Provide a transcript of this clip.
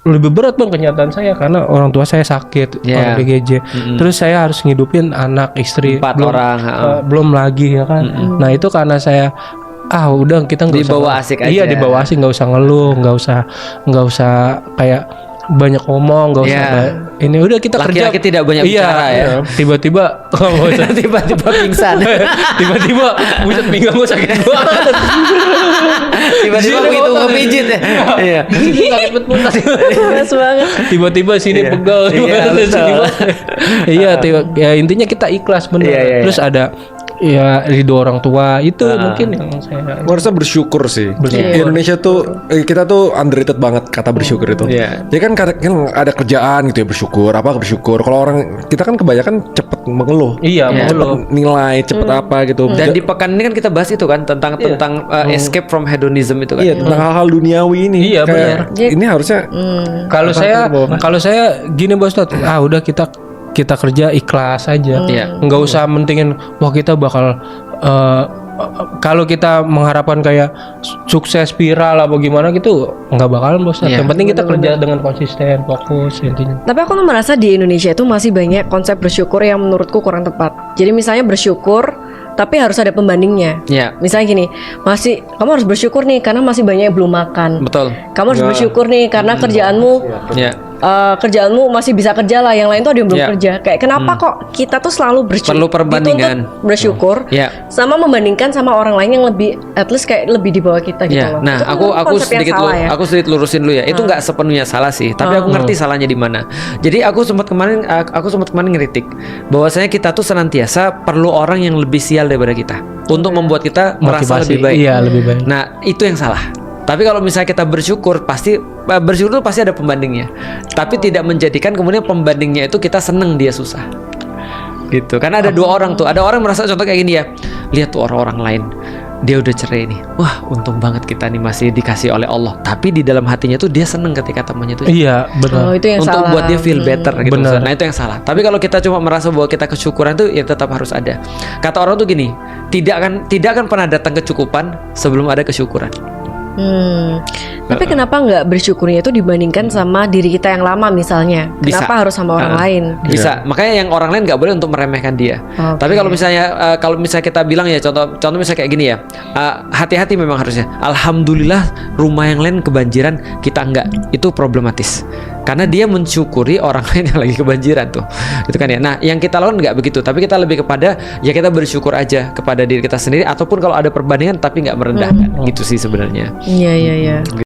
lebih berat bang kenyataan saya karena orang tua saya sakit orang PGJ. Terus saya harus ngidupin anak, istri, 4 orang, belum lagi ya kan. Nah itu karena saya udah kita nggak usah dibawa asik aja. Iya dibawa asik, nggak usah ngeluh, nggak usah kayak banyak ngomong, nggak usah ini udah kita kerja. Laki-laki tidak banyak bicara ya. Tiba-tiba tiba-tiba pingsan. tiba-tiba buset pinggang gue sakit banget. Tiba-tiba begitu ngepijit ya. Iya. Sakit Mas banget. Tiba-tiba sini pegal. Iya, ya intinya kita ikhlas bener. Terus ada ya ridho orang tua itu mungkin yang saya harusnya bersyukur sih. Indonesia tuh kita tuh underrated banget kata bersyukur itu. Jadi kan ada kerjaan gitu ya bersyukur. Kalau orang kita kan kebanyakan cepet mengeluh. Cepet nilai, cepet apa gitu. Dan di pekan ini kan kita bahas itu kan tentang escape from hedonism itu kan. Iya, tentang hal-hal duniawi ini. Iya benar. Ini harusnya kalau saya gini Bos Tot, udah kita kerja ikhlas aja, nggak usah mentingin wah kita bakal kalau kita mengharapkan kayak sukses viral apa gimana gitu nggak bakalan Bos. Yang penting kita kerja dengan konsisten, fokus intinya. Tapi aku tuh merasa di Indonesia itu masih banyak konsep bersyukur yang menurutku kurang tepat. Jadi misalnya bersyukur tapi harus ada pembandingnya. Misalnya gini, kamu harus bersyukur nih karena masih banyak yang belum makan. Betul. Kamu harus bersyukur nih karena kerjaanmu kerjaanmu masih bisa kerja lah, yang lain tuh ada yang belum kerja. Kayak kenapa kok kita tuh selalu perlu perbandingan, bersyukur sama membandingkan sama orang lain yang lebih at least kayak lebih di bawah kita gitu loh. Nah, aku sedikit lurusin dulu ya. Itu nggak sepenuhnya salah sih, tapi aku ngerti salahnya di mana. Jadi aku sempat kemarin ngeritik bahwasanya kita tuh senantiasa perlu orang yang lebih sial daripada kita untuk membuat kita merasa lebih baik. Iya, lebih baik. Nah, itu yang salah. Tapi kalau misalnya kita bersyukur itu pasti ada pembandingnya. Tapi tidak menjadikan kemudian pembandingnya itu kita seneng dia susah. Gitu. Karena ada dua orang tuh. Ada orang merasa contoh kayak gini ya. Lihat tuh orang-orang lain. Dia udah cerai nih. Wah, untung banget kita nih masih dikasih oleh Allah. Tapi di dalam hatinya tuh dia seneng ketika temannya tuh. Iya, benar. Itu yang untuk salah. buat dia feel better gitu. Bener. Nah, itu yang salah. Tapi kalau kita cuma merasa bahwa kita kesyukuran tuh ya tetap harus ada. Kata orang tuh gini, tidak akan pernah datang kecukupan sebelum ada kesyukuran. Tapi kenapa nggak bersyukurnya itu dibandingkan sama diri kita yang lama misalnya? Kenapa harus sama orang lain? Bisa. Makanya yang orang lain nggak boleh untuk meremehkan dia. Tapi kalau misalnya kita bilang ya contoh misalnya kayak gini ya, hati-hati memang harusnya. Alhamdulillah rumah yang lain kebanjiran, kita enggak. Itu problematis. Karena dia mensyukuri orang lain yang lagi kebanjiran tuh. Itu kan ya. Nah, yang kita lakukan nggak begitu, tapi kita lebih kepada ya kita bersyukur aja kepada diri kita sendiri, ataupun kalau ada perbandingan tapi nggak merendahkan. Gitu sih sebenarnya. Iya.